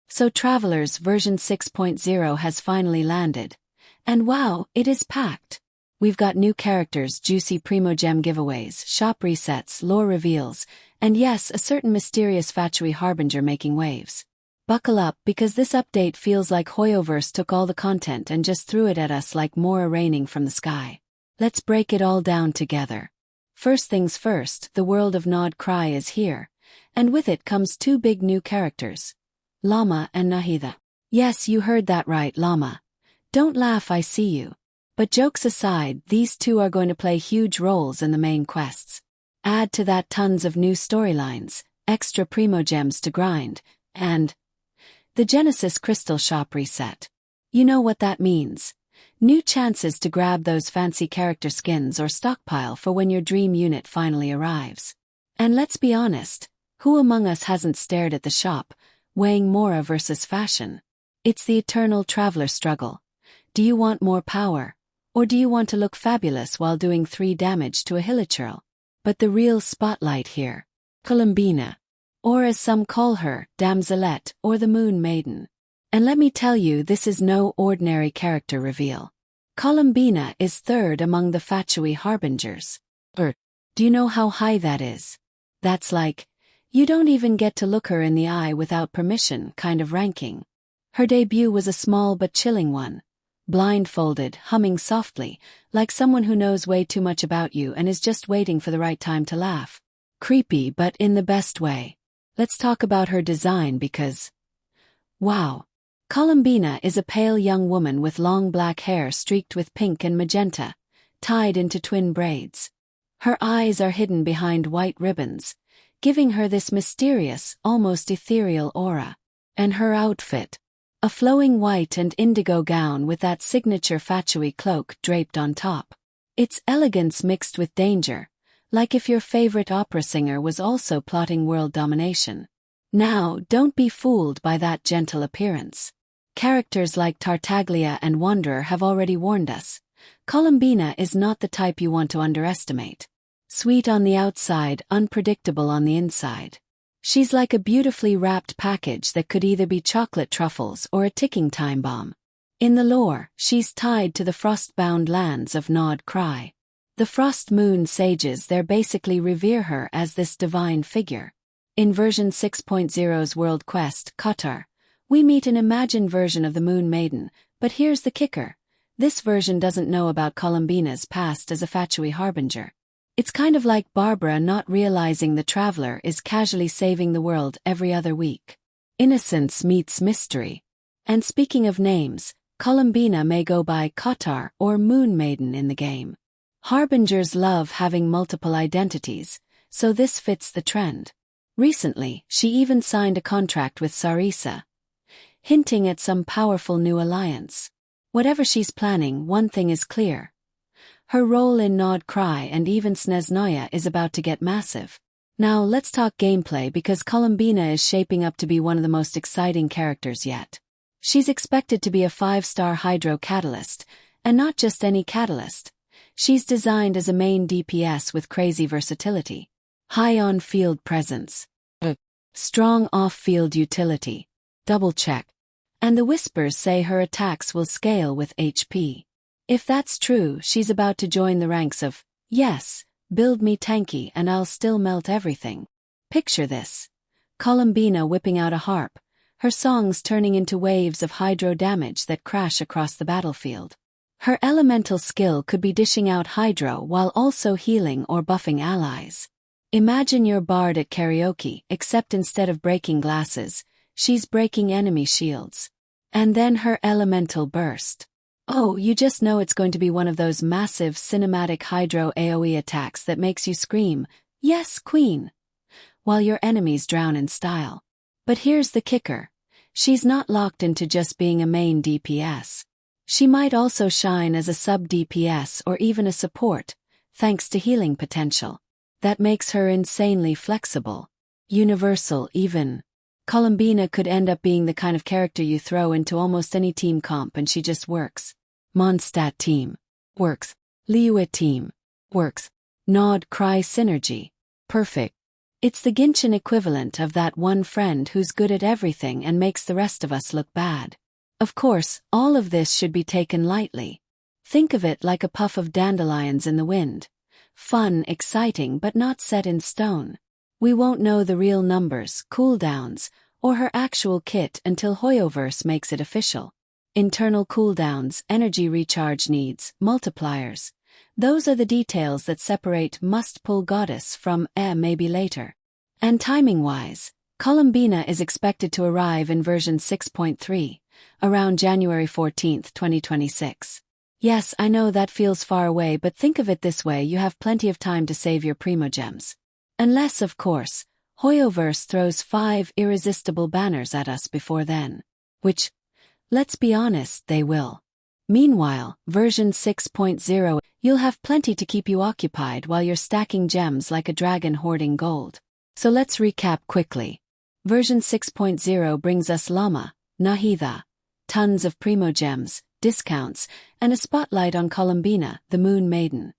So Travelers version 6.0 has finally landed. And wow, it is packed. We've got new characters, juicy Primogem giveaways, shop resets, lore reveals, and yes, a certain mysterious Fatui Harbinger making waves. Buckle up because this update feels like Hoyoverse took all the content and just threw it at us like Mora raining from the sky. Let's break it all down together. First things first, the world of Nod Krai is here, and with it comes two big new characters. Llama and Nahida. Yes, you heard that right, Llama. Don't laugh, I see you. But jokes aside, these two are going to play huge roles in the main quests. Add to that tons of new storylines, extra Primogems to grind, and the Genesis Crystal Shop reset. You know what that means. New chances to grab those fancy character skins or stockpile for when your dream unit finally arrives. And let's be honest, who among us hasn't stared at the shop, weighing Mora versus fashion? It's the eternal traveler struggle. Do you want more power? Or do you want to look fabulous while doing 3 damage to a hilichurl? But the real spotlight here, Colombina, or as some call her, Damselette, or the Moon Maiden. And let me tell you, this is no ordinary character reveal. Colombina is third among the Fatui Harbingers. Do you know how high that is? That's like, you don't even get to look her in the eye without permission kind of ranking. Her debut was a small but chilling one. Blindfolded, humming softly, like someone who knows way too much about you and is just waiting for the right time to laugh. Creepy, but in the best way. Let's talk about her design because, wow. Colombina is a pale young woman with long black hair streaked with pink and magenta, tied into twin braids. Her eyes are hidden behind white ribbons, giving her this mysterious, almost ethereal aura. And her outfit, a flowing white and indigo gown with that signature Fatui cloak draped on top. It's elegance mixed with danger, like if your favorite opera singer was also plotting world domination. Now, don't be fooled by that gentle appearance. Characters like Tartaglia and Wanderer have already warned us. Colombina is not the type you want to underestimate. Sweet on the outside, unpredictable on the inside. She's like a beautifully wrapped package that could either be chocolate truffles or a ticking time bomb. In the lore, she's tied to the frostbound lands of Nod Krai. The Frost Moon sages there basically revere her as this divine figure. In version 6.0's world quest, Kutar, we meet an imagined version of the Moon Maiden, but here's the kicker. This version doesn't know about Colombina's past as a Fatui Harbinger. It's kind of like Barbara not realizing the traveler is casually saving the world every other week. Innocence meets mystery. And speaking of names, Colombina may go by Kutar or Moon Maiden in the game. Harbingers love having multiple identities, so this fits the trend. Recently, she even signed a contract with Sarisa, hinting at some powerful new alliance. Whatever she's planning, one thing is clear. Her role in Nod Krai and even Sneznoya is about to get massive. Now let's talk gameplay because Colombina is shaping up to be one of the most exciting characters yet. She's expected to be a 5-star Hydro Catalyst, and not just any catalyst. She's designed as a main DPS with crazy versatility. High on-field presence. Strong off-field utility. Double check. And the whispers say her attacks will scale with HP. If that's true, she's about to join the ranks of, yes, build me tanky and I'll still melt everything. Picture this. Colombina whipping out a harp, her songs turning into waves of hydro damage that crash across the battlefield. Her elemental skill could be dishing out hydro while also healing or buffing allies. Imagine your bard at karaoke, except instead of breaking glasses, she's breaking enemy shields. And then her elemental burst. Oh, you just know it's going to be one of those massive cinematic hydro AoE attacks that makes you scream, "Yes, Queen!" while your enemies drown in style. But here's the kicker. She's not locked into just being a main DPS. She might also shine as a sub-DPS or even a support, thanks to healing potential. That makes her insanely flexible. Universal even. Colombina could end up being the kind of character you throw into almost any team comp and she just works. Mondstadt team. Works. Liyue team. Works. Nod Krai synergy. Perfect. It's the Genshin equivalent of that one friend who's good at everything and makes the rest of us look bad. Of course, all of this should be taken lightly. Think of it like a puff of dandelions in the wind. Fun, exciting, but not set in stone. We won't know the real numbers, cooldowns, or her actual kit until Hoyoverse makes it official. Internal cooldowns, energy recharge needs, multipliers. Those are the details that separate must-pull goddess from maybe later. And timing-wise, Colombina is expected to arrive in version 6.3, around January 14, 2026. Yes, I know that feels far away, but think of it this way: you have plenty of time to save your Primogems. Unless, of course, Hoyoverse throws 5 irresistible banners at us before then. Which, let's be honest, they will. Meanwhile, version 6.0, you'll have plenty to keep you occupied while you're stacking gems like a dragon hoarding gold. So let's recap quickly. Version 6.0 brings us Llama, Nahida, tons of Primogems, discounts, and a spotlight on Colombina, the Moon Maiden.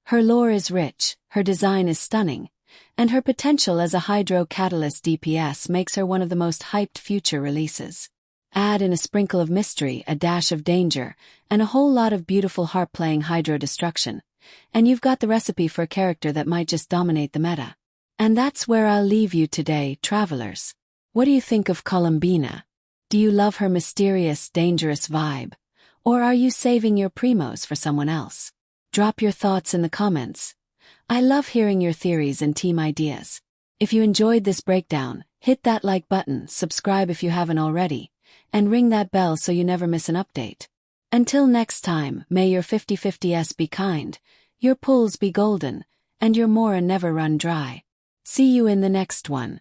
Her lore is rich, her design is stunning, and her potential as a Hydro Catalyst DPS makes her one of the most hyped future releases. Add in a sprinkle of mystery, a dash of danger, and a whole lot of beautiful harp-playing Hydro destruction, and you've got the recipe for a character that might just dominate the meta. And that's where I'll leave you today, travelers. What do you think of Colombina? Do you love her mysterious, dangerous vibe? Or are you saving your primos for someone else? Drop your thoughts in the comments. I love hearing your theories and team ideas. If you enjoyed this breakdown, hit that like button, subscribe if you haven't already, and ring that bell so you never miss an update. Until next time, may your 50/50s be kind, your pulls be golden, and your Mora never run dry. See you in the next one.